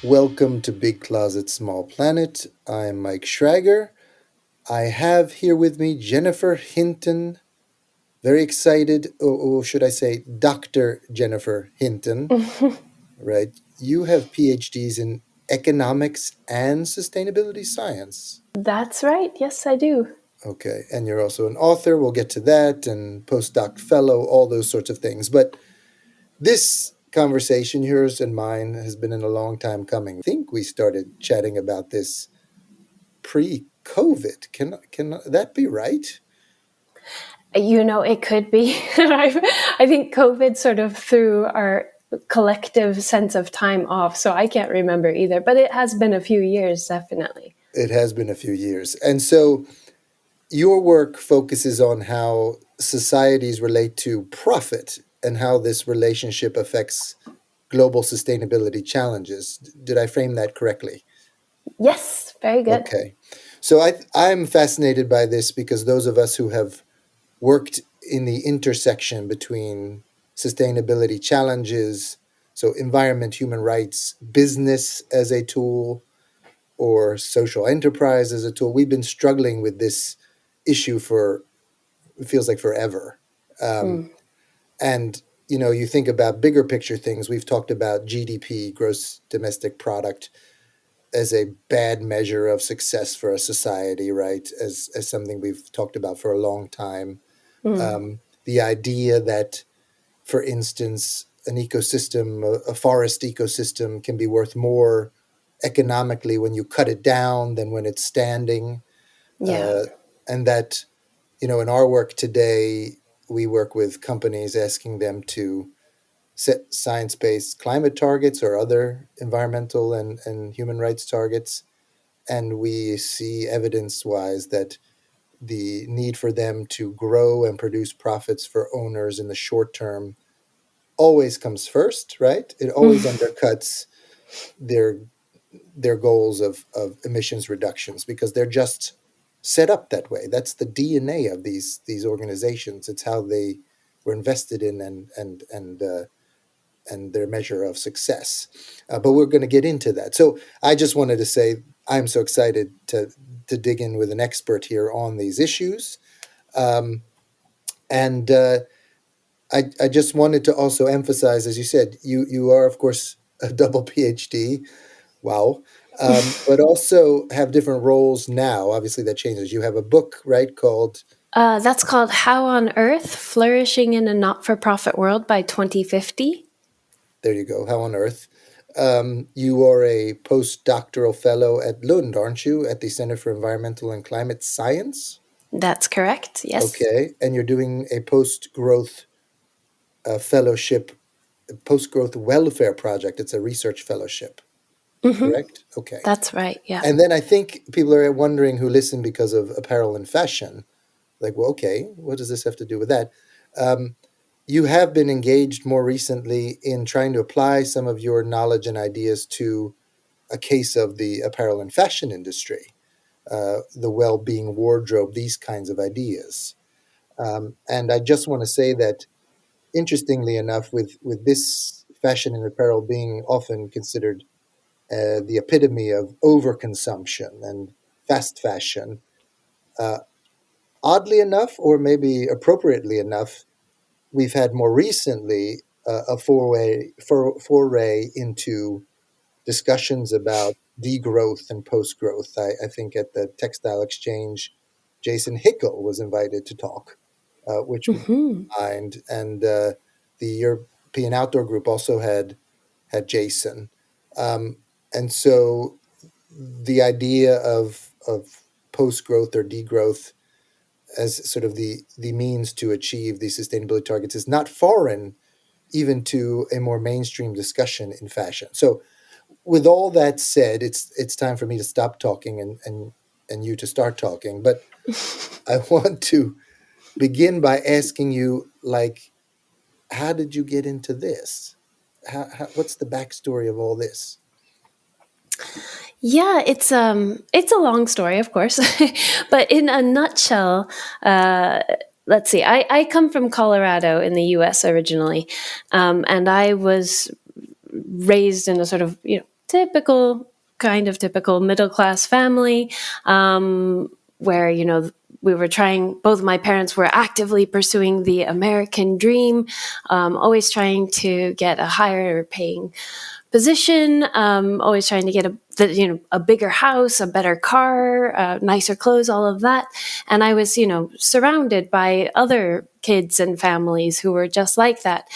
Welcome to Big Closet, Small Planet. I'm Mike Schrager. I have here with me Jennifer Hinton. Very excited, or should I say, Dr. Jennifer Hinton, right? You have PhDs in economics and sustainability science. That's right. Yes, I do. Okay, and you're also an author. We'll get to that, and postdoc fellow, all those sorts of things. But this conversation, yours and mine, has been in a long time coming. I think we started chatting about this pre-COVID. Can that be right? It could be. I think COVID sort of threw our collective sense of time off, so I can't remember either. But it has been a few years, definitely. It has been a few years. And so your work focuses on how societies relate to profit and how this relationship affects global sustainability challenges. Did I frame that correctly? Yes, very good. Okay. So I'm fascinated by this because those of us who have worked in the intersection between sustainability challenges, so environment, human rights, business as a tool, or social enterprise as a tool. We've been struggling with this issue for, it feels like forever. Um, Mm. and, you think about bigger picture things. We've talked about GDP, gross domestic product, as a bad measure of success for a society, right? As something we've talked about for a long time. Mm. The idea that, for instance, an ecosystem, a forest ecosystem, can be worth more economically when you cut it down than when it's standing. Yeah. Uh, and that, in our work today, we work with companies asking them to set science-based climate targets or other environmental and human rights targets. And we see evidence-wise that the need for them to grow and produce profits for owners in the short term always comes first, right? It always undercuts their their goals of emissions reductions because they're just set up that way. That's the DNA of these organizations. It's how they were invested in and their measure of success. But we're going to get into that. So I just wanted to say I'm so excited to dig in with an expert here on these issues. Um, and I just wanted to also emphasize, as you said, you are of course a double PhD. Wow. But also have different roles now. Obviously, that changes. You have a book, right, called, That's called How on Earth Flourishing in a Not for Profit World by 2050. there you go, How on Earth. You are a postdoctoral fellow at Lund, aren't you, at the Center for Environmental and Climate Science? That's correct. Yes. Okay. And you're doing a post-growth fellowship, post-growth welfare project. It's a research fellowship, Hmm. correct? Okay. That's right. Yeah. And then I think people are wondering who listen because of apparel and fashion. Like, well, okay, what does this have to do with that? Um, you have been engaged more recently in trying to apply some of your knowledge and ideas to a case of the apparel and fashion industry, the well-being wardrobe, these kinds of ideas. And I just want to say that, interestingly enough, with this fashion and apparel being often considered the epitome of overconsumption and fast fashion, uh, oddly enough, or maybe appropriately enough, we've had more recently a foray into discussions about degrowth and post-growth. I think at the Textile Exchange, Jason Hickel was invited to talk, which blew Hmm. my mind, and the European Outdoor Group also had Jason, um, and so the idea of post-growth or degrowth as sort of the means to achieve these sustainability targets is not foreign even to a more mainstream discussion in fashion. So with all that said, it's time for me to stop talking and you to start talking. But I want to begin by asking you, like, how did you get into this? What's the backstory of all this? Yeah, it's a long story, of course, but in a nutshell, let's see. I come from Colorado in the U.S. originally, and I was raised in a sort of typical middle class family, where, we were trying, both my parents were actively pursuing the American dream, always trying to get a higher paying position, always trying to get a bigger house, a better car, nicer clothes, all of that. And I was, surrounded by other kids and families who were just like that.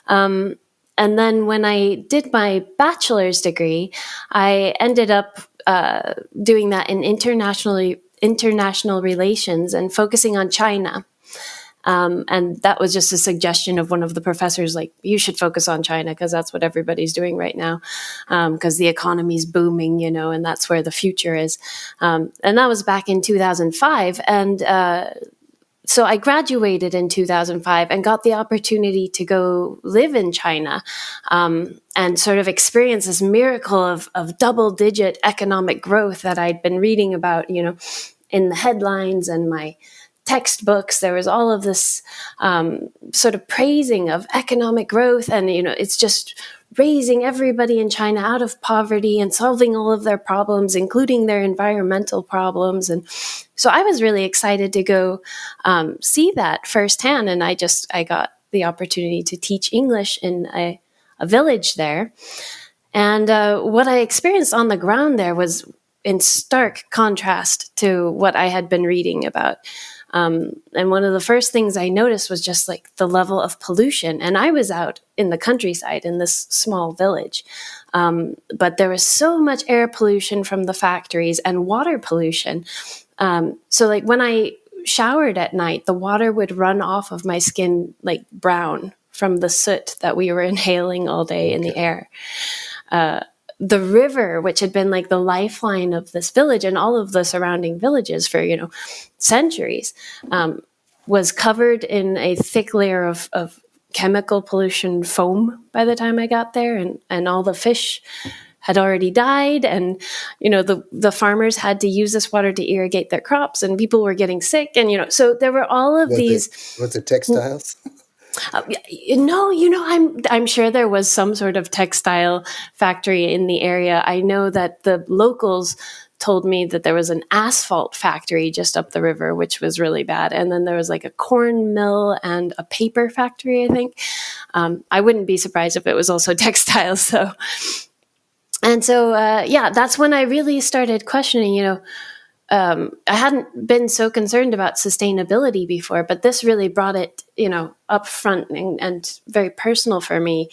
And then when I did my bachelor's degree, I ended up doing that in international relations and focusing on China. And that was just a suggestion of one of the professors, like, you should focus on China because that's what everybody's doing right now, because the economy's booming, and that's where the future is. And that was back in 2005. And so I graduated in 2005 and got the opportunity to go live in China, and sort of experience this miracle of double-digit economic growth that I'd been reading about, in the headlines and my textbooks. There was all of this sort of praising of economic growth, and it's just raising everybody in China out of poverty and solving all of their problems, including their environmental problems. And so I was really excited to go see that firsthand, and I got the opportunity to teach English in a village there. And what I experienced on the ground there was in stark contrast to what I had been reading about. And one of the first things I noticed was just like the level of pollution. And I was out in the countryside in this small village. But there was so much air pollution from the factories and water pollution. So like when I showered at night, the water would run off of my skin like brown from the soot that we were inhaling all day in the air. The river, which had been like the lifeline of this village and all of the surrounding villages for, centuries, was covered in a thick layer of chemical pollution foam by the time I got there. And all the fish had already died. And, the farmers had to use this water to irrigate their crops, and people were getting sick. And, so there were all of these. Was it textiles? No, I'm sure there was some sort of textile factory in the area. I know that the locals told me that there was an asphalt factory just up the river, which was really bad. And then there was like a corn mill and a paper factory, I think. I wouldn't be surprised if it was also textiles. So that's when I really started questioning, I hadn't been so concerned about sustainability before, but this really brought it, up front and very personal for me.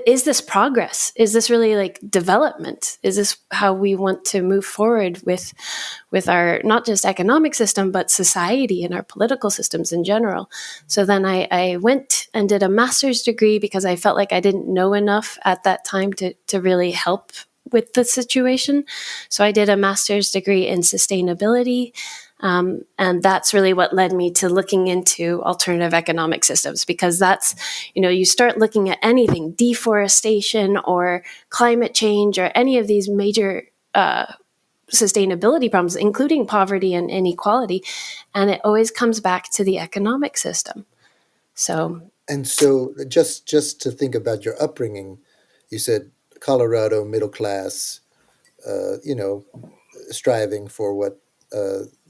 Is this progress? Is this really like development? Is this how we want to move forward with our, not just economic system, but society and our political systems in general? So then I went and did a master's degree because I felt like I didn't know enough at that time to really help with the situation. So I did a master's degree in sustainability. And that's really what led me to looking into alternative economic systems, because that's, you start looking at anything, deforestation or climate change or any of these major sustainability problems, including poverty and inequality. And it always comes back to the economic system. And so just to think about your upbringing, you said Colorado, middle class, striving for what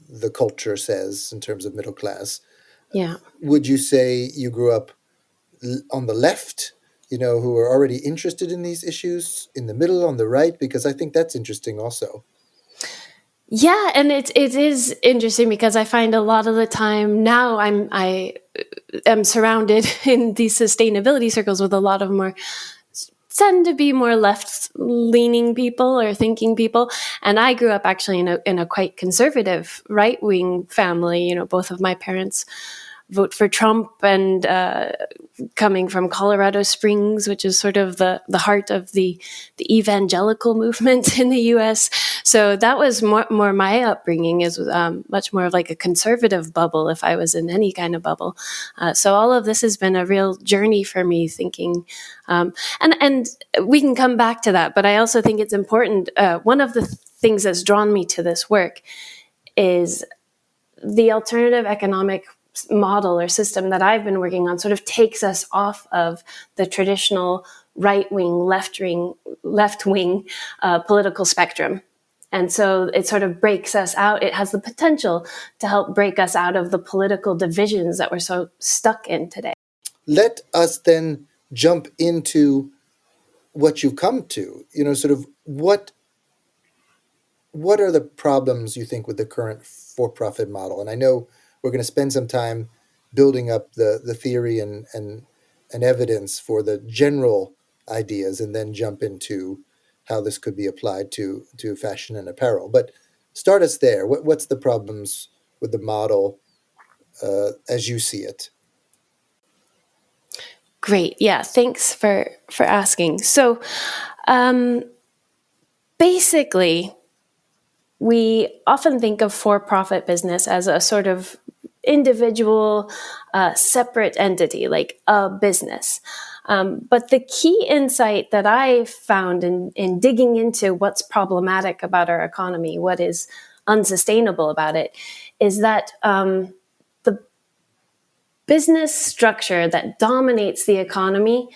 the culture says in terms of middle class. Yeah. Would you say you grew up on the left, who are already interested in these issues, in the middle, on the right? Because I think that's interesting also. Yeah, and it is interesting because I find a lot of the time now I am surrounded in these sustainability circles with a lot of more tend to be more left-leaning people or thinking people. And I grew up actually in a quite conservative right-wing family. Both of my parents vote for Trump, and coming from Colorado Springs, which is sort of the heart of the evangelical movement in the U.S. So that was more my upbringing, is much more of like a conservative bubble, if I was in any kind of bubble. So all of this has been a real journey for me, thinking, and we can come back to that. But I also think it's important. One of the things that's drawn me to this work is the alternative economic model or system that I've been working on sort of takes us off of the traditional right wing, left wing political spectrum. And so it sort of breaks us out. It has the potential to help break us out of the political divisions that we're so stuck in today. Let us then jump into what you've come to. Sort of what are the problems you think with the current for-profit model? And I know we're going to spend some time building up the theory and evidence for the general ideas, and then jump into how this could be applied to fashion and apparel. But start us there. What's the problems with the model as you see it? Great. Yeah. Thanks for asking. So, basically, we often think of for-profit business as a sort of individual, separate entity, like a business. But the key insight that I found in digging into what's problematic about our economy, what is unsustainable about it, is that the business structure that dominates the economy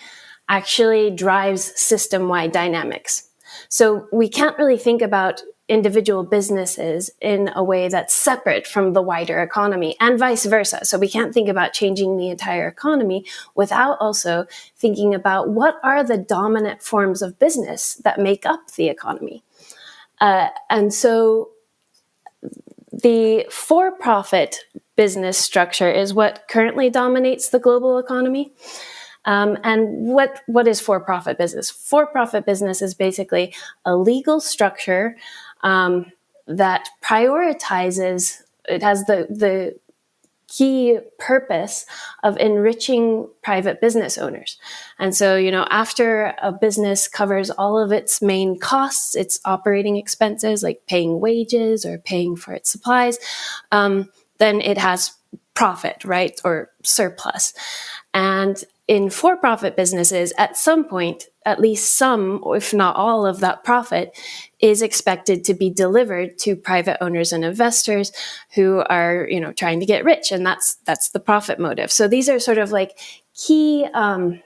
actually drives system-wide dynamics. So we can't really think about individual businesses in a way that's separate from the wider economy, and vice versa. So we can't think about changing the entire economy without also thinking about what are the dominant forms of business that make up the economy. And so the for-profit business structure is what currently dominates the global economy. And what is for-profit business? For-profit business is basically a legal structure that prioritizes, it has the key purpose of enriching private business owners. And so, after a business covers all of its main costs, its operating expenses, like paying wages or paying for its supplies, then it has profit, right? Or surplus. And in for-profit businesses, at some point, at least some, if not all of that profit is expected to be delivered to private owners and investors who are, trying to get rich. And that's the profit motive. So these are sort of like key and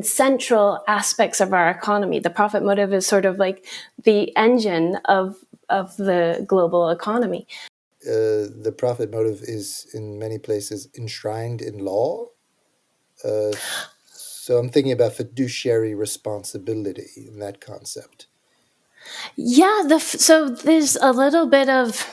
central aspects of our economy. The profit motive is sort of like the engine of the global economy. The profit motive is in many places enshrined in law. So I'm thinking about fiduciary responsibility in that concept. Yeah, so there's a little bit of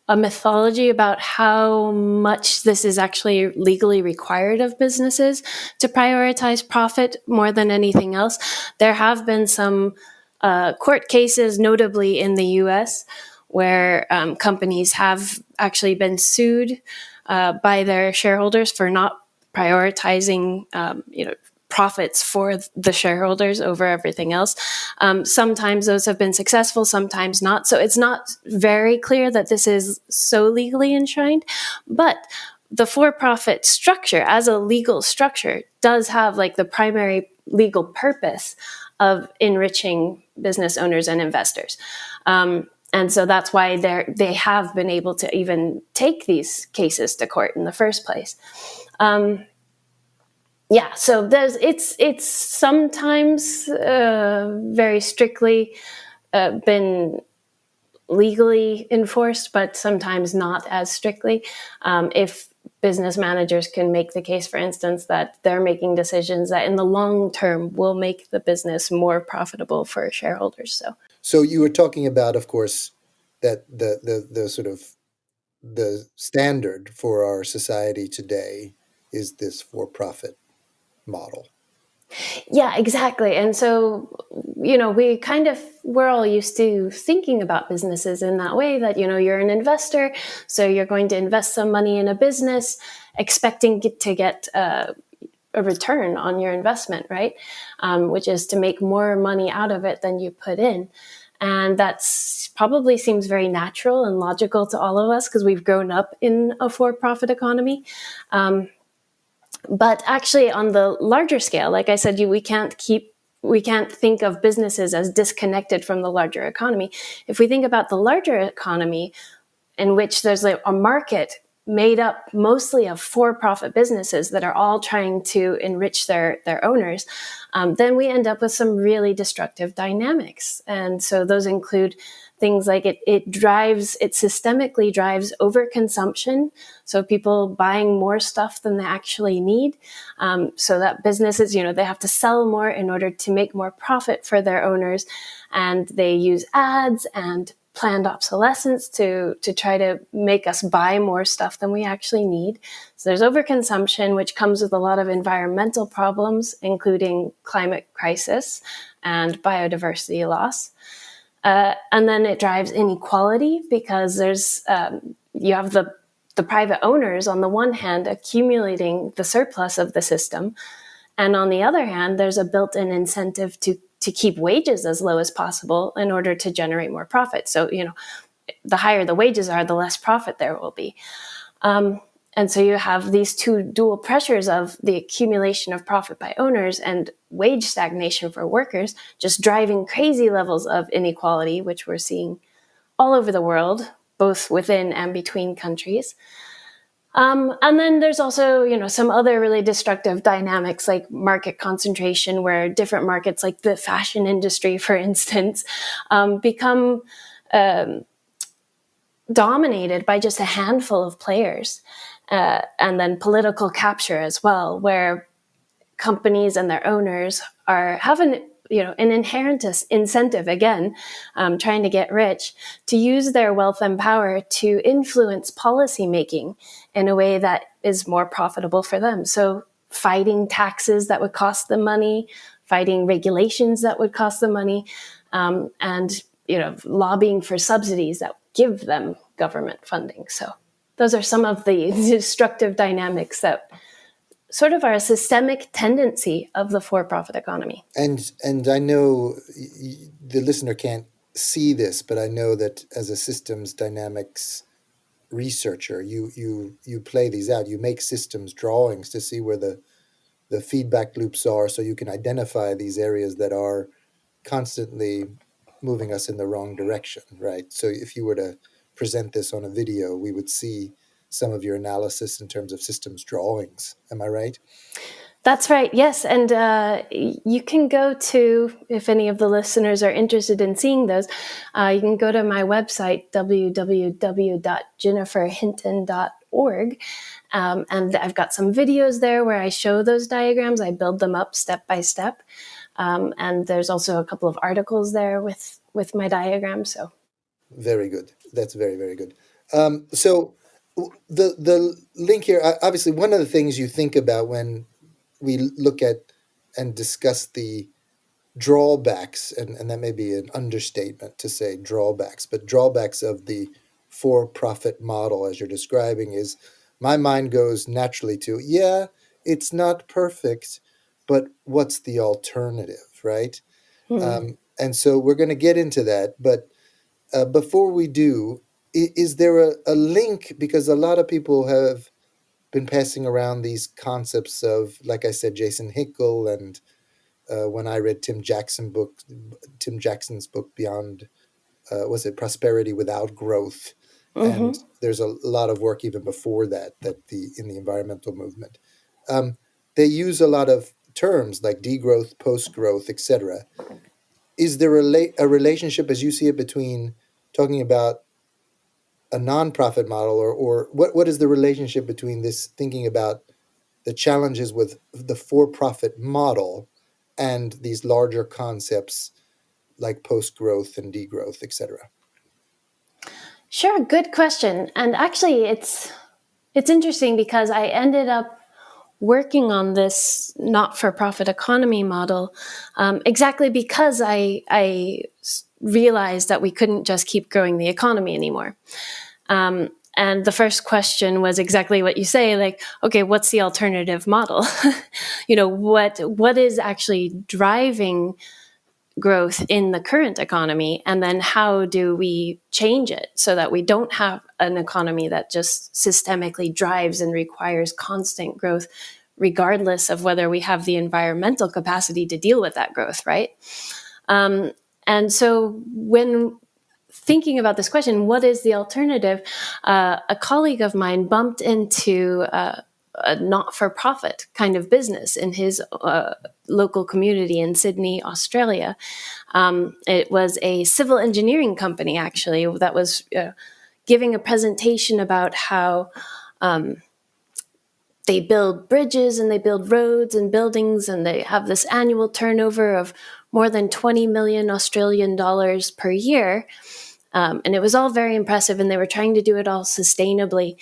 a mythology about how much this is actually legally required of businesses to prioritize profit more than anything else. There have been some court cases, notably in the US, where companies have actually been sued by their shareholders for not prioritizing, profits for the shareholders over everything else. Sometimes those have been successful, sometimes not. So it's not very clear that this is so legally enshrined, but the for-profit structure as a legal structure does have like the primary legal purpose of enriching business owners and investors. And so that's why they have been able to even take these cases to court in the first place. Yeah, so it's sometimes very strictly been legally enforced, but sometimes not as strictly. If business managers can make the case, for instance, that they're making decisions that in the long term will make the business more profitable for shareholders. So you were talking about, of course, that the sort of the standard for our society today is this for-profit model. Yeah, exactly. And so, we're all used to thinking about businesses in that way that, you're an investor, so you're going to invest some money in a business, expecting to get a return on your investment, right? Which is to make more money out of it than you put in. And that's probably seems very natural and logical to all of us because we've grown up in a for-profit economy. But actually, on the larger scale, like I said, we can't think of businesses as disconnected from the larger economy. If we think about the larger economy, in which there's like a market made up mostly of for-profit businesses that are all trying to enrich their owners, then we end up with some really destructive dynamics. And so those include things like it systemically drives overconsumption. So people buying more stuff than they actually need. So that businesses, they have to sell more in order to make more profit for their owners. And they use ads and planned obsolescence to try to make us buy more stuff than we actually need. So there's overconsumption, which comes with a lot of environmental problems, including climate crisis and biodiversity loss. And then it drives inequality because there's you have the private owners on the one hand accumulating the surplus of the system, and on the other hand, there's a built-in incentive to keep wages as low as possible in order to generate more profit. So the higher the wages are, the less profit there will be. And so you have these two dual pressures of the accumulation of profit by owners and wage stagnation for workers, just driving crazy levels of inequality, which we're seeing all over the world, both within and between countries. And then there's also, some other really destructive dynamics like market concentration, where different markets, like the fashion industry, for instance, become dominated by just a handful of players. And then political capture as well, where companies and their owners have an inherent incentive, again, trying to get rich, to use their wealth and power to influence policymaking in a way that is more profitable for them. So fighting taxes that would cost them money, fighting regulations that would cost them money, and lobbying for subsidies that give them government funding. So those are some of the destructive dynamics that sort of are a systemic tendency of the for-profit economy. And I know the listener can't see this, but I know that as a systems dynamics researcher, you play these out. You make systems drawings to see where the feedback loops are, so you can identify these areas that are constantly moving us in the wrong direction, right? So if you were to present this on a video, we would see some of your analysis in terms of systems drawings. Am I right? That's right, yes. And you can go to, if any of the listeners are interested in seeing those, you can go to my website, www.jenniferhinton.org. And I've got some videos there where I show those diagrams. I build them up step by step. And there's also a couple of articles there with my diagrams. So very good. That's very, very good. So the link here, obviously, one of the things you think about when we look at and discuss the drawbacks, and that may be an understatement to say drawbacks, but drawbacks of the for-profit model as you're describing, is my mind goes naturally to, yeah, it's not perfect, but what's the alternative, right? And so we're going to get into that, but before we do, is there a link? Because a lot of people have been passing around these concepts of, like I said, Jason Hickel, and when I read Tim Jackson's book Beyond, was it Prosperity Without Growth? mm-hmm. And there's a lot of work even before that in the environmental movement. They use a lot of terms like degrowth, post-growth, etc. Is there a relationship, as you see it, between talking about a nonprofit model, or what is the relationship between this thinking about the challenges with the for-profit model and these larger concepts like post-growth and degrowth, etc.? Sure, good question. And actually, it's interesting because I ended up working on this not-for-profit economy model exactly because I realized that we couldn't just keep growing the economy anymore. And the first question was exactly what you say, like, okay, what's the alternative model? What is actually driving growth in the current economy, and then how do we change it so that we don't have an economy that just systemically drives and requires constant growth, regardless of whether we have the environmental capacity to deal with that growth, right? And so when thinking about this question, what is the alternative? A colleague of mine bumped into a not-for-profit kind of business in his local community in Sydney, Australia. It was a civil engineering company, actually, that was giving a presentation about how they build bridges and they build roads and buildings, and they have this annual turnover of more than 20 million Australian dollars per year. And it was all very impressive, and they were trying to do it all sustainably.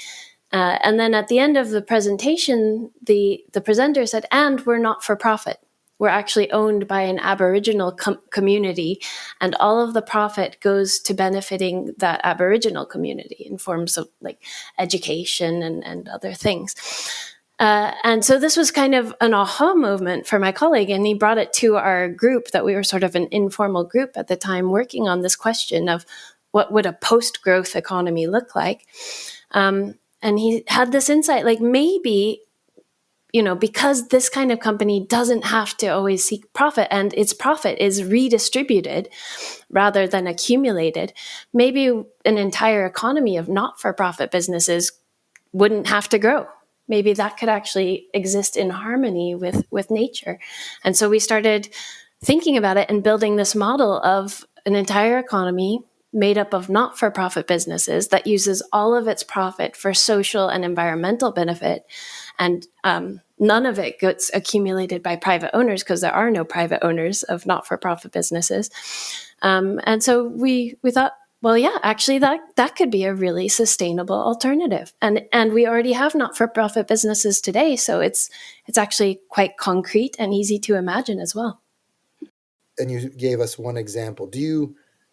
And then at the end of the presentation, the presenter said, and we're not for profit. We're actually owned by an Aboriginal community, and all of the profit goes to benefiting that Aboriginal community in forms of like education and other things. And so this was kind of an aha moment for my colleague, and he brought it to our group that we were sort of an informal group at the time working on this question of what would a post-growth economy look like. And he had this insight, like maybe, because this kind of company doesn't have to always seek profit and its profit is redistributed rather than accumulated, maybe an entire economy of not-for-profit businesses wouldn't have to grow. Maybe that could actually exist in harmony with nature. And so we started thinking about it and building this model of an entire economy made up of not-for-profit businesses that uses all of its profit for social and environmental benefit. And none of it gets accumulated by private owners because there are no private owners of not-for-profit businesses. And so we thought, well, yeah, actually that could be a really sustainable alternative. And we already have not-for-profit businesses today, so it's actually quite concrete and easy to imagine as well. And you gave us one example.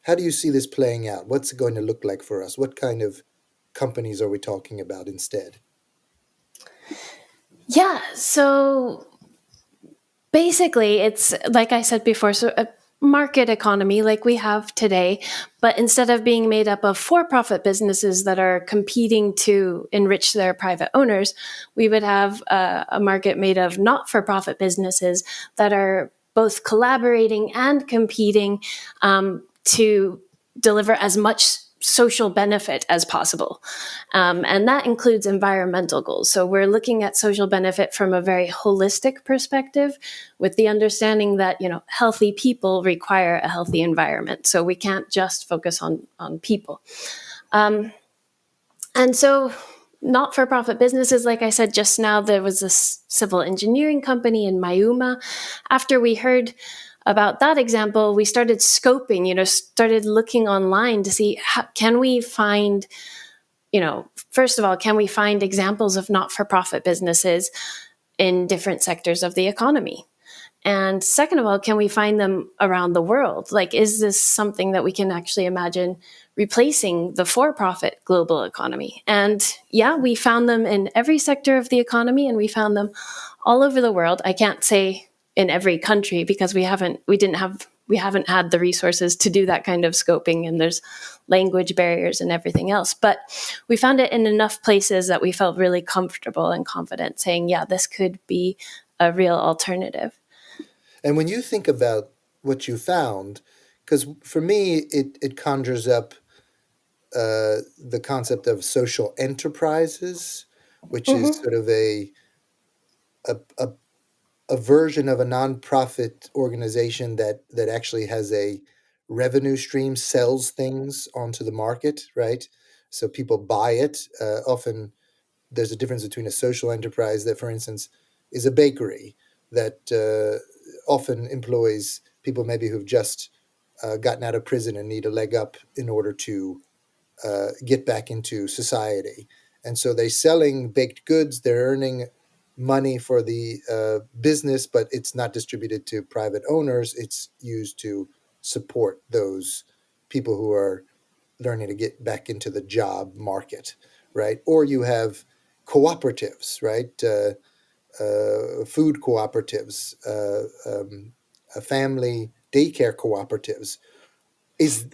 How do you see this playing out? What's it going to look like for us? What kind of companies are we talking about instead? Yeah, so basically it's, like I said before, so a market economy like we have today, but instead of being made up of for-profit businesses that are competing to enrich their private owners, we would have a market made of not-for-profit businesses that are both collaborating and competing to deliver as much social benefit as possible. And that includes environmental goals. So we're looking at social benefit from a very holistic perspective with the understanding that, healthy people require a healthy environment. So we can't just focus on people. And so not-for-profit businesses, like I said just now, there was this civil engineering company in Mayuma. After we heard about that example, we started scoping, started looking online to see can we find, first of all, can we find examples of not-for-profit businesses in different sectors of the economy? And second of all, can we find them around the world? Like, is this something that we can actually imagine replacing the for-profit global economy? And yeah, we found them in every sector of the economy, and we found them all over the world. I can't say in every country because we haven't had the resources to do that kind of scoping, and there's language barriers and everything else. But we found it in enough places that we felt really comfortable and confident saying, yeah, this could be a real alternative. And when you think about what you found, because for me, it conjures up the concept of social enterprises, which is sort of a version of a nonprofit organization that actually has a revenue stream, sells things onto the market, right? So people buy it. Often there's a difference between a social enterprise that, for instance, is a bakery that often employs people maybe who've just gotten out of prison and need a leg up in order to get back into society. And so they're selling baked goods, they're earning money for the business, but it's not distributed to private owners. It's used to support those people who are learning to get back into the job market, right? Or you have cooperatives, right? Food cooperatives, family daycare cooperatives.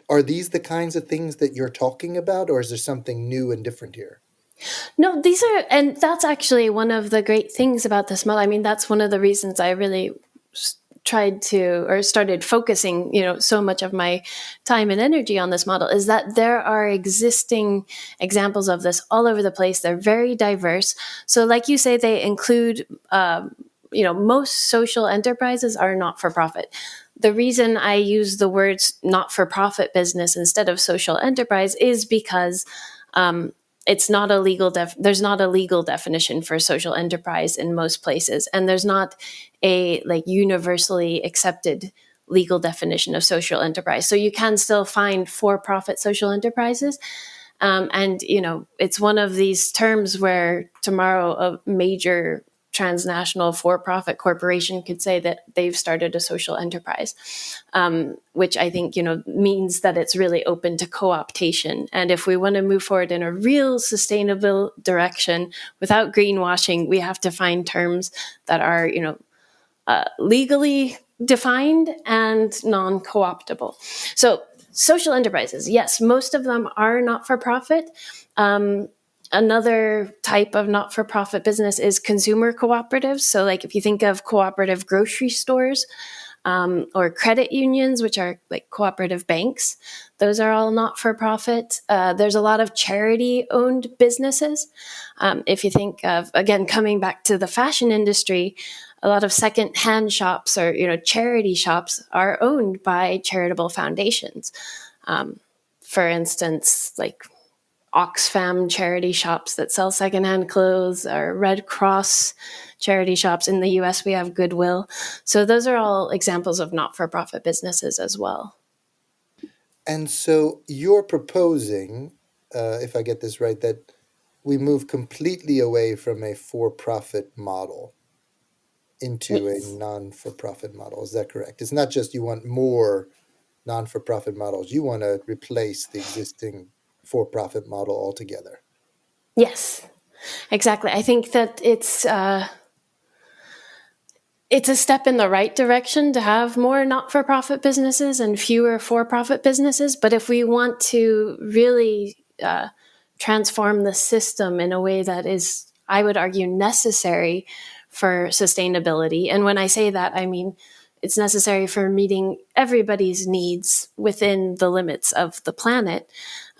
Are these the kinds of things that you're talking about, or is there something new and different here? No, and that's actually one of the great things about this model. I mean, that's one of the reasons I really tried to or started focusing, so much of my time and energy on this model is that there are existing examples of this all over the place. They're very diverse. So, like you say, they include, most social enterprises are not for profit. The reason I use the words not for profit business instead of social enterprise is because it's not a legal there's not a legal definition for social enterprise in most places, and there's not a like universally accepted legal definition of social enterprise. So you can still find for-profit social enterprises, and it's one of these terms where tomorrow a major transnational for-profit corporation could say that they've started a social enterprise, which I think means that it's really open to co-optation. And if we want to move forward in a real sustainable direction without greenwashing, we have to find terms that are legally defined and non-co-optable. So social enterprises, yes, most of them are not-for-profit. Another type of not-for-profit business is consumer cooperatives. So like if you think of cooperative grocery stores, or credit unions, which are like cooperative banks, those are all not-for-profit. There's a lot of charity-owned businesses. If you think of, again, coming back to the fashion industry, a lot of second-hand shops or charity shops are owned by charitable foundations. For instance, like Oxfam charity shops that sell secondhand clothes, or Red Cross charity shops. In the US, we have Goodwill. So those are all examples of not-for-profit businesses as well. And so you're proposing, if I get this right, that we move completely away from a for-profit model into a Yes. non-for-profit model. Is that correct? It's not just you want more non-for-profit models. You want to replace the existing for-profit model altogether. Yes, exactly. I think that it's a step in the right direction to have more not-for-profit businesses and fewer for-profit businesses. But if we want to really transform the system in a way that is, I would argue, necessary for sustainability, and when I say that, I mean it's necessary for meeting everybody's needs within the limits of the planet.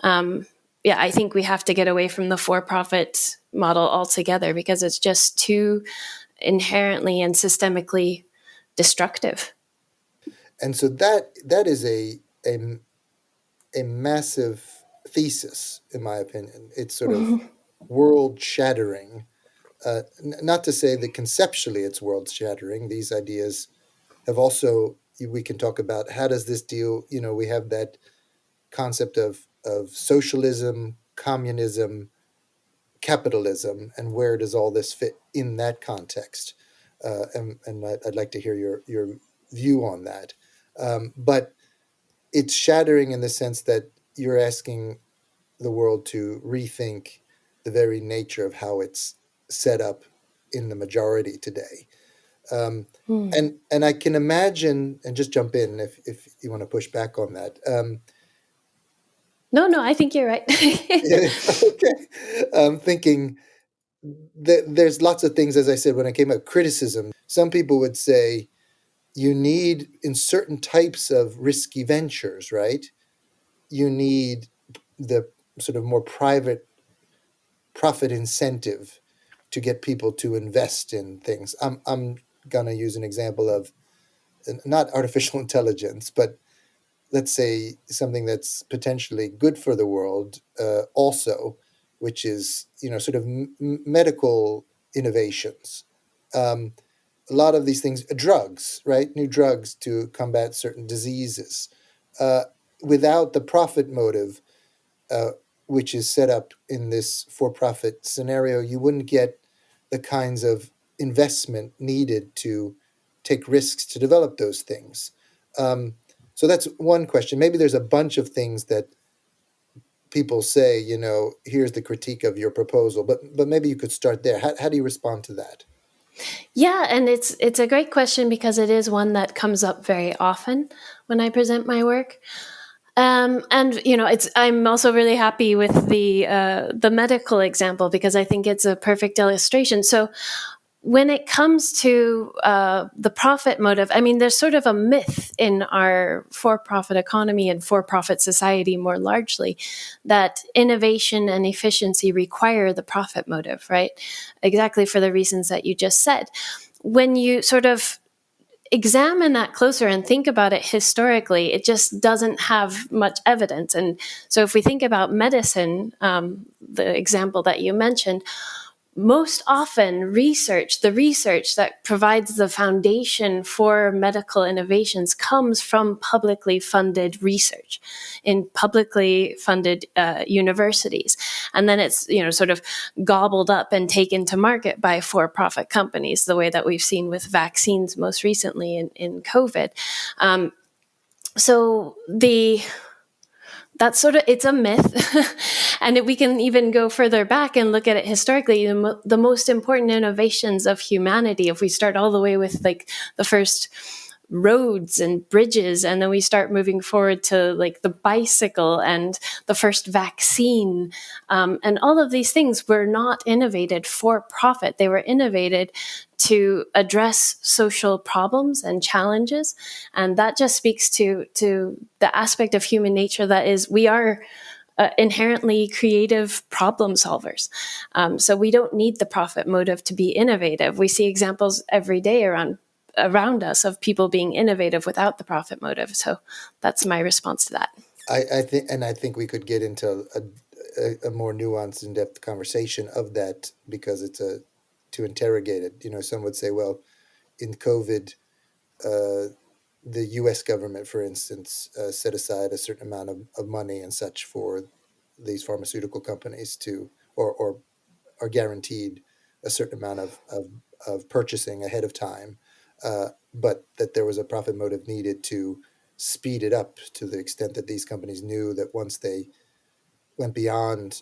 I think we have to get away from the for-profit model altogether because it's just too inherently and systemically destructive. And so that is a massive thesis, in my opinion. It's sort of world shattering. Not to say that conceptually it's world shattering. These ideas have also, we can talk about how does this deal. We have that concept of socialism, communism, capitalism, and where does all this fit in that context? And I'd like to hear your view on that. But it's shattering in the sense that you're asking the world to rethink the very nature of how it's set up in the majority today. Um, Hmm. and I can imagine, and just jump in if you want to push back on that. No, I think you're right. Okay, thinking that there's lots of things, as I said, when I came up criticism, some people would say you need in certain types of risky ventures, right? You need the sort of more private profit incentive to get people to invest in things. I'm gonna use an example of not artificial intelligence, but let's say something that's potentially good for the world, also, which is sort of medical innovations. Um, a lot of these things, drugs, right? New drugs to combat certain diseases, uh, without the profit motive, uh, which is set up in this for-profit scenario, you wouldn't get the kinds of investment needed to take risks to develop those things. Um, so that's one question. Maybe there's a bunch of things that people say, here's the critique of your proposal, but maybe you could start there. How do you respond to that? Yeah, and it's a great question because it is one that comes up very often when I present my work. And I'm also really happy with the medical example because I think it's a perfect illustration. So when it comes to the profit motive, I mean, there's sort of a myth in our for-profit economy and for-profit society more largely that innovation and efficiency require the profit motive, right? Exactly for the reasons that you just said. When you sort of examine that closer and think about it historically, it just doesn't have much evidence. And so if we think about medicine, the example that you mentioned, most often the research that provides the foundation for medical innovations comes from publicly funded research in publicly funded universities. And then it's, sort of gobbled up and taken to market by for-profit companies, the way that we've seen with vaccines most recently in COVID. So that's sort of, it's a myth. And we can even go further back and look at it historically. The most important innovations of humanity, if we start all the way with like the first roads and bridges, and then we start moving forward to like the bicycle and the first vaccine, and all of these things were not innovated for profit. They were innovated to address social problems and challenges, and that just speaks to the aspect of human nature that is, we are inherently creative problem solvers. So we don't need the profit motive to be innovative. We see examples every day around us of people being innovative without the profit motive. So that's my response to that. I think we could get into a more nuanced, in-depth conversation of that, because it's to interrogate it. Some would say, well, in COVID, the U.S. government, for instance, set aside a certain amount of money and such for these pharmaceutical companies or are guaranteed a certain amount of purchasing ahead of time, but that there was a profit motive needed to speed it up to the extent that these companies knew that once they went beyond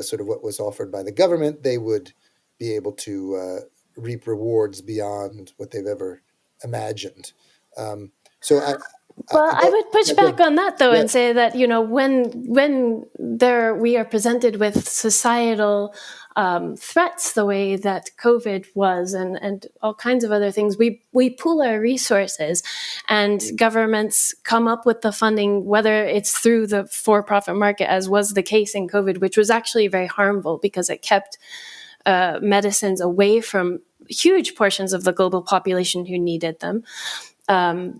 sort of what was offered by the government, they would be able to reap rewards beyond what they've ever imagined. So Well, I would push back go, on that though, yeah, and say that when we are presented with societal threats, the way that COVID was, and all kinds of other things, we pool our resources, and governments come up with the funding, whether it's through the for-profit market, as was the case in COVID, which was actually very harmful because it kept medicines away from huge portions of the global population who needed them.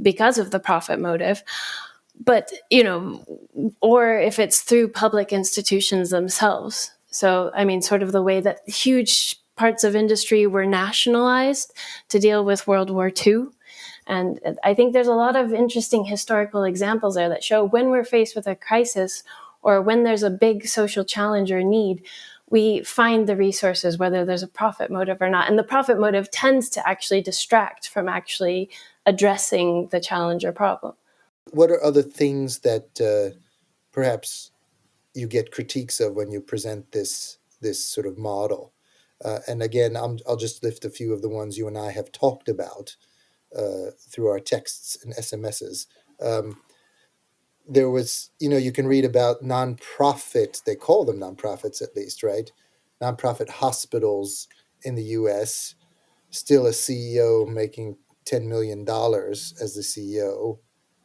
Because of the profit motive. But, or if it's through public institutions themselves. So, I mean, sort of the way that huge parts of industry were nationalized to deal with World War II. And I think there's a lot of interesting historical examples there that show when we're faced with a crisis or when there's a big social challenge or need, we find the resources, whether there's a profit motive or not. And the profit motive tends to actually distract from actually addressing the challenge or problem. what are other things that perhaps you get critiques of when you present this sort of model? And again, I'll just lift a few of the ones you and I have talked about through our texts and SMSs. There was, you can read about nonprofit, they call them nonprofits at least, right? Nonprofit hospitals in the US, still a CEO making $10 million as the CEO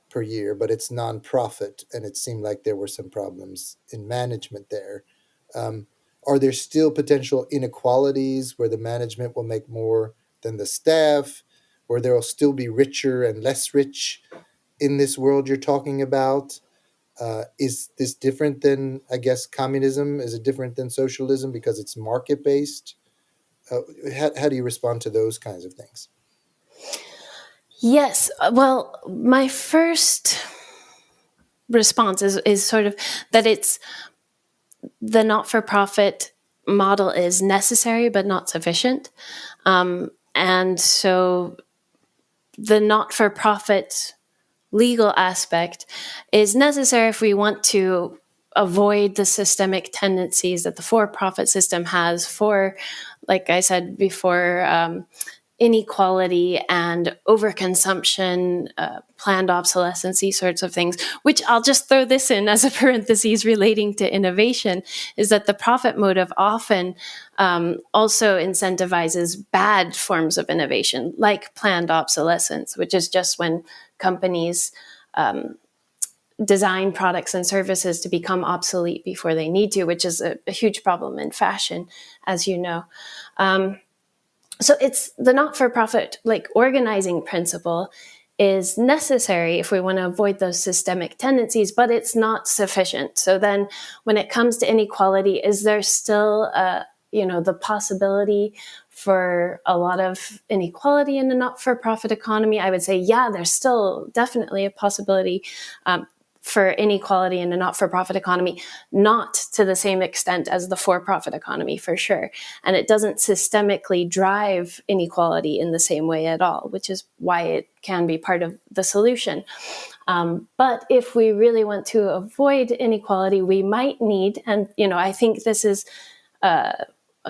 per year, but it's nonprofit, and it seemed like there were some problems in management there. Um, are there still potential inequalities where the management will make more than the staff, where there will still be richer and less rich in this world you're talking about? Is this different than, I guess, communism? Is it different than socialism because it's market based? How do you respond to those kinds of things? Yes. Well, my first response is sort of that it's the not-for-profit model is necessary but not sufficient. And so the not-for-profit legal aspect is necessary if we want to avoid the systemic tendencies that the for-profit system has for, like I said before, inequality and overconsumption, planned obsolescence, these sorts of things, which I'll just throw this in as a parenthesis relating to innovation, is that the profit motive often also incentivizes bad forms of innovation, like planned obsolescence, which is just when companies design products and services to become obsolete before they need to, which is a huge problem in fashion, as you know. So it's the not-for-profit like organizing principle is necessary if we want to avoid those systemic tendencies, but it's not sufficient. So then when it comes to inequality, is there still the possibility for a lot of inequality in a not-for-profit economy? I would say, yeah, there's still definitely a possibility for inequality in a not-for-profit economy, not to the same extent as the for-profit economy, for sure. And it doesn't systemically drive inequality in the same way at all, which is why it can be part of the solution. But if we really want to avoid inequality, we might need, and I think this is a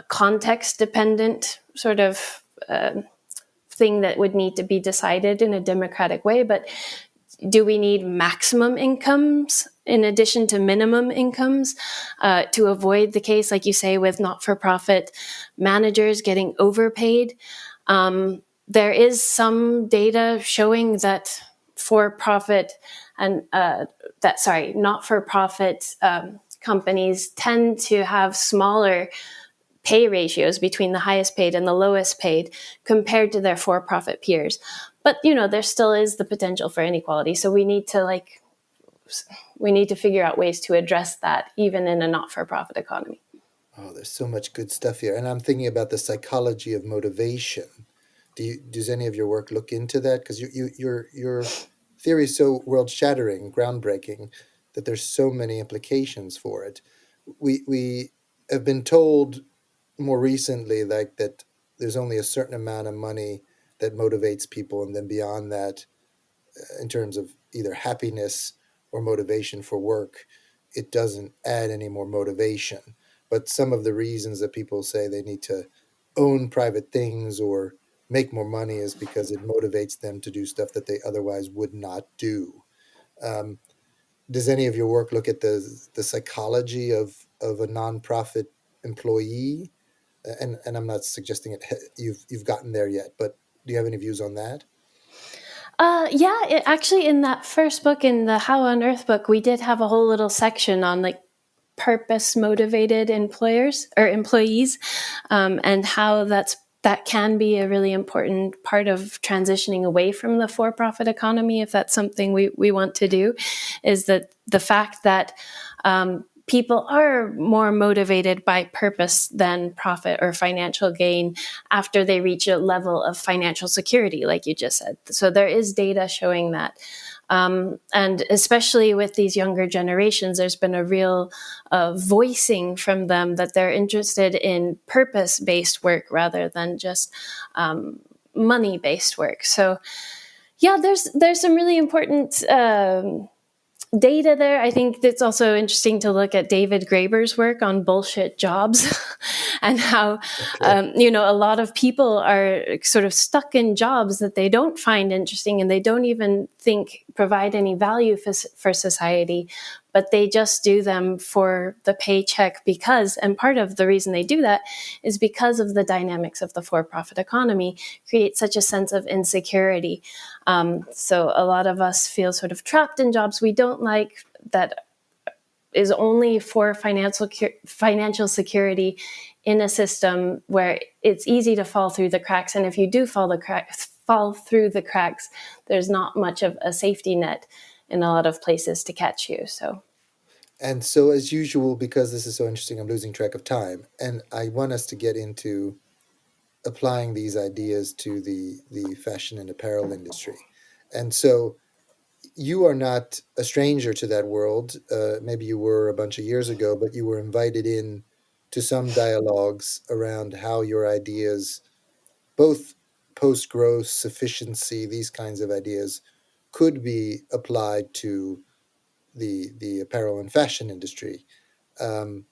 context-dependent sort of thing that would need to be decided in a democratic way, but do we need maximum incomes in addition to minimum incomes to avoid the case, like you say, with not-for-profit managers getting overpaid? There is some data showing that not-for-profit companies tend to have smaller pay ratios between the highest paid and the lowest paid compared to their for-profit peers. But there still is the potential for inequality. So we need to figure out ways to address that, even in a not-for-profit economy. Oh, there's so much good stuff here, and I'm thinking about the psychology of motivation. Does any of your work look into that? Because your theory is so world-shattering, groundbreaking, that there's so many implications for it. We have been told more recently, like, that there's only a certain amount of money that motivates people, and then beyond that, in terms of either happiness or motivation for work, it doesn't add any more motivation. But some of the reasons that people say they need to own private things or make more money is because it motivates them to do stuff that they otherwise would not do. Um, does any of your work look at the psychology of a nonprofit employee? And I'm not suggesting you've gotten there yet, but do you have any views on that? Yeah, actually, in that first book, in the How on Earth book, we did have a whole little section on like purpose motivated employers or employees, and how that can be a really important part of transitioning away from the for-profit economy, if that's something we want to do, is that the fact that people are more motivated by purpose than profit or financial gain after they reach a level of financial security, like you just said. So there is data showing that. And especially with these younger generations, there's been a real voicing from them that they're interested in purpose-based work rather than just money-based work. So yeah, there's some really important data there. I think it's also interesting to look at David Graeber's work on bullshit jobs and how, Okay. a lot of people are sort of stuck in jobs that they don't find interesting and they don't even think provide any value for society, but they just do them for the paycheck because, and part of the reason they do that is because of the dynamics of the for-profit economy create such a sense of insecurity. So a lot of us feel sort of trapped in jobs we don't like, that is only for financial security in a system where it's easy to fall through the cracks. And if you do fall through the cracks, there's not much of a safety net in a lot of places to catch you. And so, as usual, because this is so interesting, I'm losing track of time, and I want us to get into applying these ideas to the fashion and apparel industry. And so, you are not a stranger to that world. Maybe you were a bunch of years ago, but you were invited in to some dialogues around how your ideas, both post growth, sufficiency, these kinds of ideas, could be applied to the apparel and fashion industry. Um,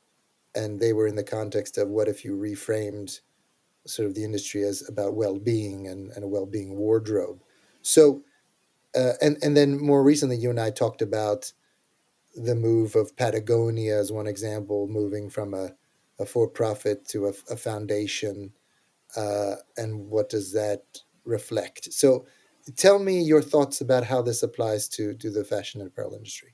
and they were in the context of what if you reframed sort of the industry as about well-being and a well-being wardrobe. So and then more recently, you and I talked about the move of Patagonia as one example, moving from a for-profit to a foundation, and what does that reflect? So, tell me your thoughts about how this applies to the fashion and apparel industry.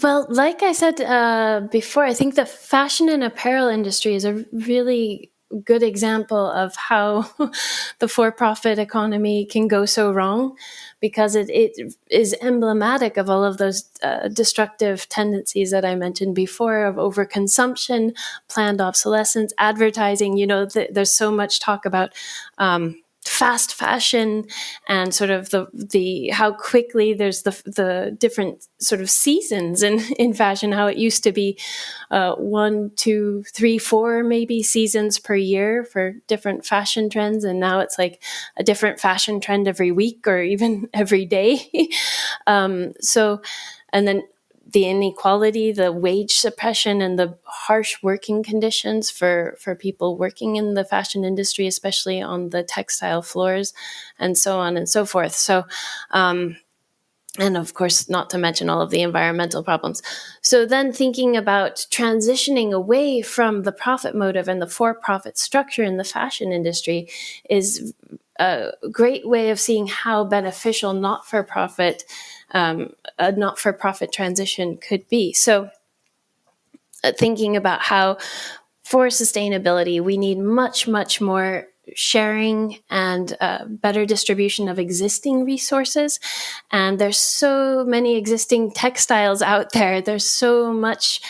Well, like I said before, I think the fashion and apparel industry is a really good example of how the for-profit economy can go so wrong, because it is emblematic of all of those destructive tendencies that I mentioned before, of overconsumption, planned obsolescence, advertising. There's so much talk about fast fashion, and sort of the how quickly there's the different sort of seasons in fashion. How it used to be 1, 2, 3, 4 maybe seasons per year for different fashion trends, and now it's like a different fashion trend every week or even every day. So, and then the inequality, the wage suppression, and the harsh working conditions for people working in the fashion industry, especially on the textile floors, and so on and so forth. So, and of course, not to mention all of the environmental problems. So then thinking about transitioning away from the profit motive and the for-profit structure in the fashion industry is a great way of seeing how beneficial a not-for-profit transition could be. So thinking about how for sustainability, we need much, much more sharing and better distribution of existing resources. And there's so many existing textiles out there. There's so much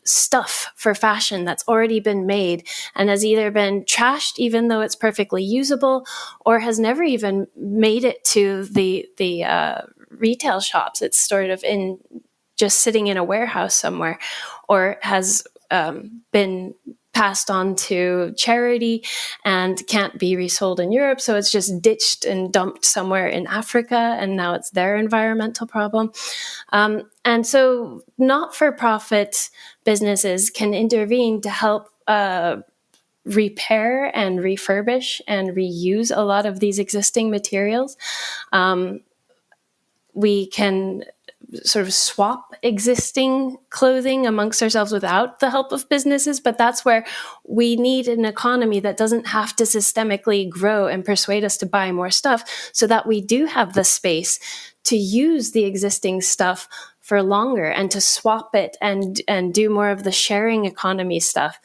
stuff for fashion that's already been made and has either been trashed, even though it's perfectly usable, or has never even made it to the retail shops. It's sort of in just sitting in a warehouse somewhere, or has been passed on to charity and can't be resold in Europe. So it's just ditched and dumped somewhere in Africa, and now it's their environmental problem. And so not-for-profit businesses can intervene to help repair and refurbish and reuse a lot of these existing materials. We can sort of swap existing clothing amongst ourselves without the help of businesses. But that's where we need an economy that doesn't have to systemically grow and persuade us to buy more stuff, so that we do have the space to use the existing stuff for longer and to swap it and do more of the sharing economy stuff,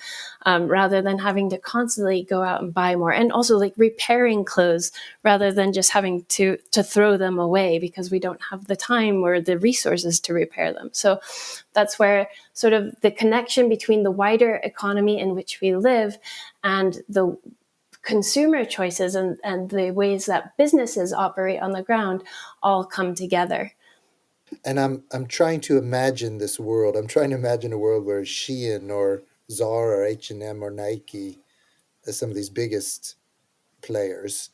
rather than having to constantly go out and buy more, and also like repairing clothes rather than just having to throw them away because we don't have the time or the resources to repair them. So that's where sort of the connection between the wider economy in which we live and the consumer choices and the ways that businesses operate on the ground all come together. And I'm trying to imagine this world. I'm trying to imagine a world where Shein or Zara or H&M or Nike, as some of these biggest players,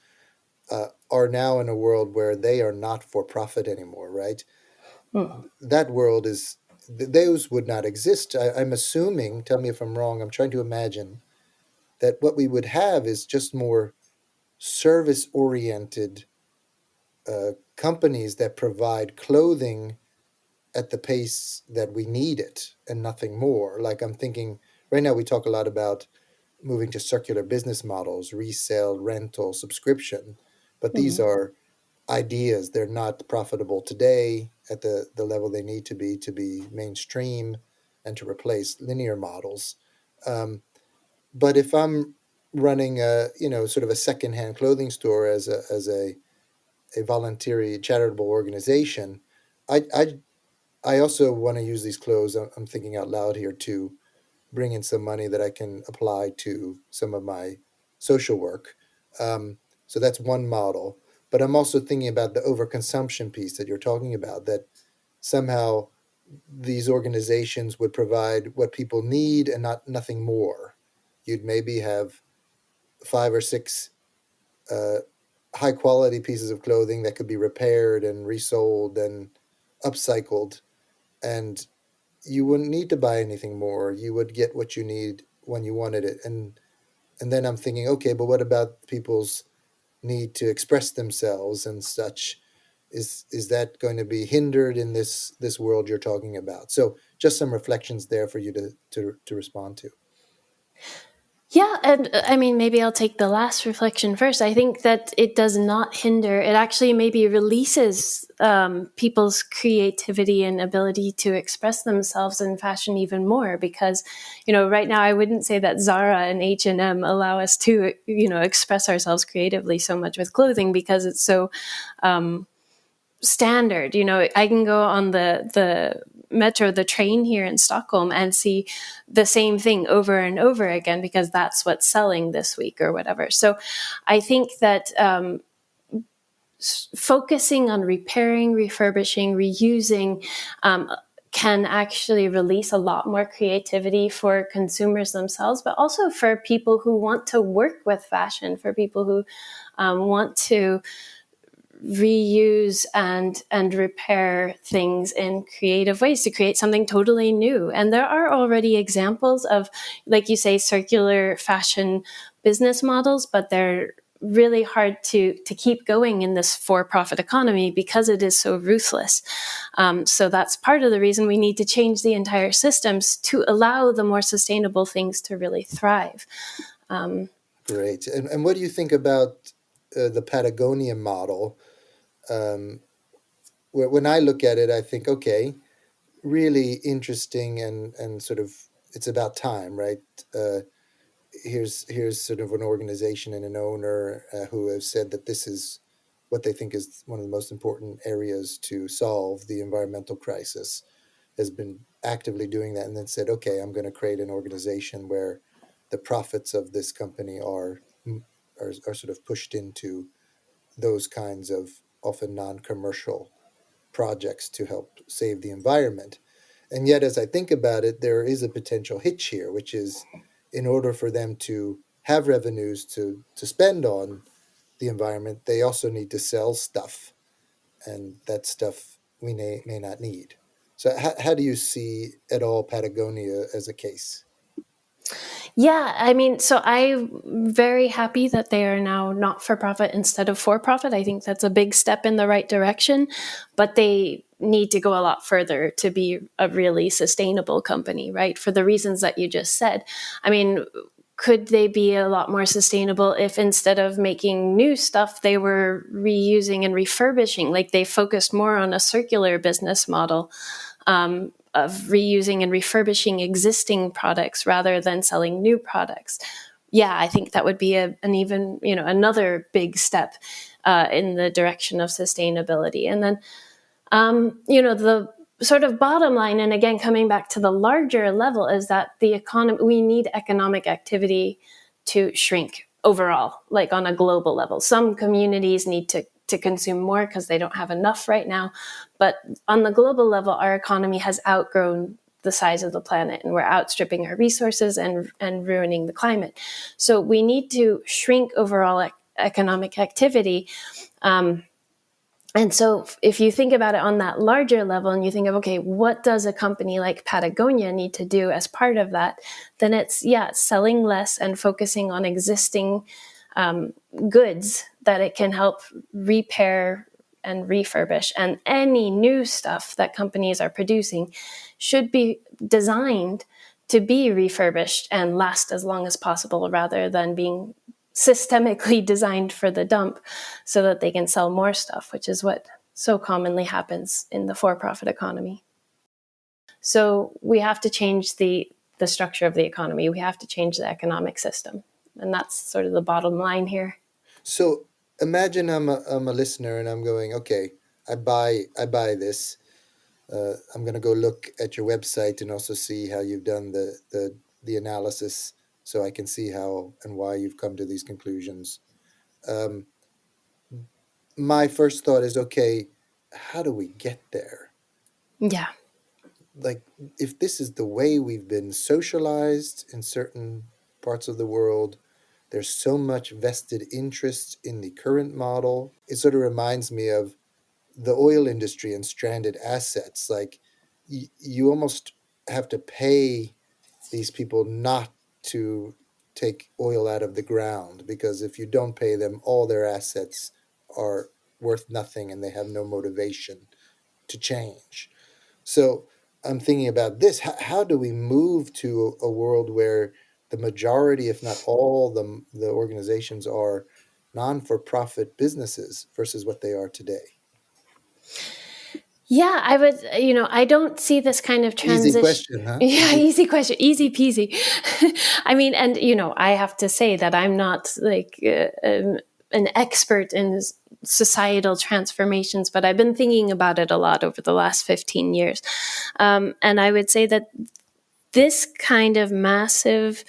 are now in a world where they are not for profit anymore, right? Mm. That world is, those would not exist. I'm assuming, tell me if I'm wrong, I'm trying to imagine that what we would have is just more service oriented companies that provide clothing at the pace that we need it and nothing more. Like I'm thinking right now, we talk a lot about moving to circular business models, resale, rental, subscription, but these Mm. are ideas. They're not profitable today at the level they need to be mainstream and to replace linear models. Um, but if I'm running a sort of a secondhand clothing store as a voluntary charitable organization, I I I also want to use these clothes. I'm thinking out loud here to bring in some money that I can apply to some of my social work. Um, so that's one model. But I'm also thinking about the overconsumption piece that you're talking about, that somehow these organizations would provide what people need and not nothing more. You'd maybe have five or six uh, high quality pieces of clothing that could be repaired and resold and upcycled, and you wouldn't need to buy anything more. You would get what you need when you wanted it. And then I'm thinking, okay, but what about people's need to express themselves and such? Is that going to be hindered in this world you're talking about? So just some reflections there for you to respond to. Yeah, and I mean, maybe I'll take the last reflection first. I think that it does not hinder, it actually maybe releases people's creativity and ability to express themselves in fashion even more because, right now I wouldn't say that Zara and H&M allow us to, express ourselves creatively so much with clothing because it's so standard. I can go on the metro, the train here in Stockholm, and see the same thing over and over again because that's what's selling this week or whatever. So I think that focusing on repairing, refurbishing, reusing can actually release a lot more creativity for consumers themselves, but also for people who want to work with fashion, for people who want to reuse and repair things in creative ways to create something totally new. And there are already examples of, like you say, circular fashion business models, but they're really hard to keep going in this for-profit economy because it is so ruthless. So that's part of the reason we need to change the entire systems to allow the more sustainable things to really thrive. Great. And what do you think about the Patagonia model? Um, when I look at it, I think, okay, really interesting and sort of it's about time, right? Uh, here's sort of an organization and an owner who have said that this is what they think is one of the most important areas to solve the environmental crisis, has been actively doing that, and then said, okay, I'm going to create an organization where the profits of this company are sort of pushed into those kinds of often non-commercial projects to help save the environment. And yet, as I think about it, there is a potential hitch here, which is in order for them to have revenues to spend on the environment, they also need to sell stuff, and that stuff we may not need. So, how do you see at all Patagonia as a case? Yeah, I mean, so I'm very happy that they are now not for profit instead of for profit. I think that's a big step in the right direction, but they need to go a lot further to be a really sustainable company, right? For the reasons that you just said. I mean, could they be a lot more sustainable if instead of making new stuff, they were reusing and refurbishing? Like they focused more on a circular business model of reusing and refurbishing existing products rather than selling new products. Yeah, I think that would be an even, another big step in the direction of sustainability. And then, the sort of bottom line, and again, coming back to the larger level, is that the economy, we need economic activity to shrink overall, like on a global level. Some communities need to consume more because they don't have enough right now. But on the global level, our economy has outgrown the size of the planet and we're outstripping our resources and ruining the climate. So we need to shrink overall economic activity. And so if you think about it on that larger level and you think of, okay, what does a company like Patagonia need to do as part of that? Then it's, selling less and focusing on existing goods that it can help repair and refurbish. And any new stuff that companies are producing should be designed to be refurbished and last as long as possible rather than being systemically designed for the dump so that they can sell more stuff, which is what so commonly happens in the for-profit economy. So we have to change the structure of the economy. We have to change the economic system. And that's sort of the bottom line here. So imagine I'm a listener and I'm going, okay, I buy this. I'm going to go look at your website and also see how you've done the analysis, so I can see how and why you've come to these conclusions. Um, my first thought is, okay, how do we get there? Yeah. Like, if this is the way we've been socialized in certain parts of the world, there's so much vested interest in the current model. It sort of reminds me of the oil industry and stranded assets. Like, you almost have to pay these people not to take oil out of the ground, because if you don't pay them, all their assets are worth nothing and they have no motivation to change. So I'm thinking about this. How do we move to a world where the majority, if not all, the organizations are non-for-profit businesses versus what they are today? Yeah, I would, I don't see this kind of Easy transition. question, huh? Yeah, Easy. easy question, easy peasy. I mean, and, I have to say that I'm not like an expert in societal transformations, but I've been thinking about it a lot over the last 15 years. And I would say that this kind of massive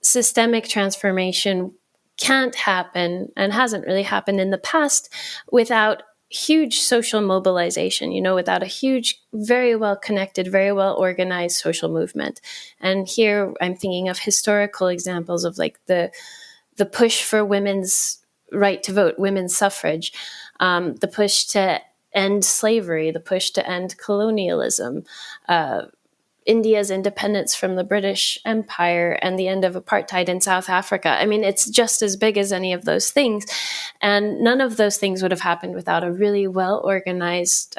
systemic transformation can't happen and hasn't really happened in the past without huge social mobilization, without a huge, very well connected, very well organized social movement. And here I'm thinking of historical examples of like the push for women's right to vote, women's suffrage, the push to end slavery, the push to end colonialism, India's independence from the British Empire, and the end of apartheid in South Africa. I mean, it's just as big as any of those things. And none of those things would have happened without a really well organized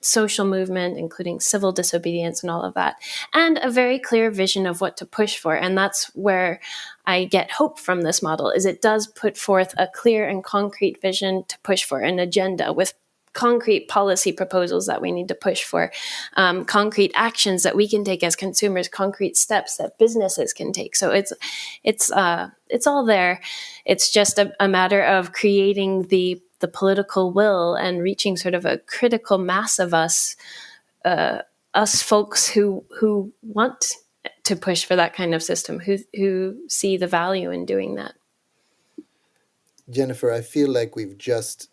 social movement, including civil disobedience and all of that, and a very clear vision of what to push for. And that's where I get hope from this model, is it does put forth a clear and concrete vision to push for, an agenda with concrete policy proposals that we need to push for, concrete actions that we can take as consumers, concrete steps that businesses can take. So it's all there. It's just a matter of creating the political will and reaching sort of a critical mass of us folks who want to push for that kind of system, who see the value in doing that. Jennifer, I feel like we've just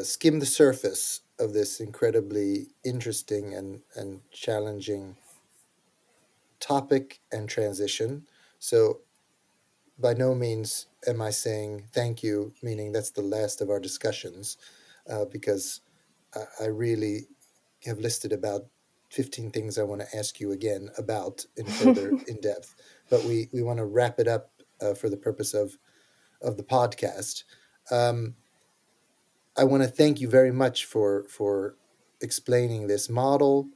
skimmed the surface of this incredibly interesting and challenging topic and transition. So, by no means am I saying thank you, meaning that's the last of our discussions, because I really have listed about 15 things I want to ask you again about in further in depth. But we want to wrap it up for the purpose of the podcast. Um, I want to thank you very much for explaining this model,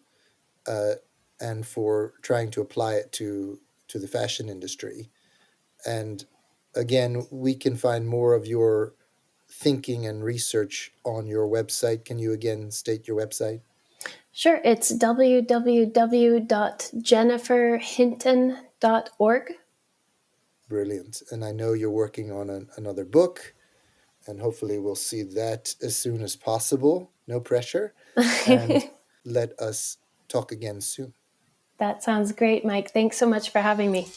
uh, and for trying to apply it to the fashion industry. And again, we can find more of your thinking and research on your website. Can you again state your website? Sure, it's www.jenniferhinton.org. Brilliant. And I know you're working on another book, and hopefully we'll see that as soon as possible. No pressure. And let us talk again soon. That sounds great, Mike. Thanks so much for having me.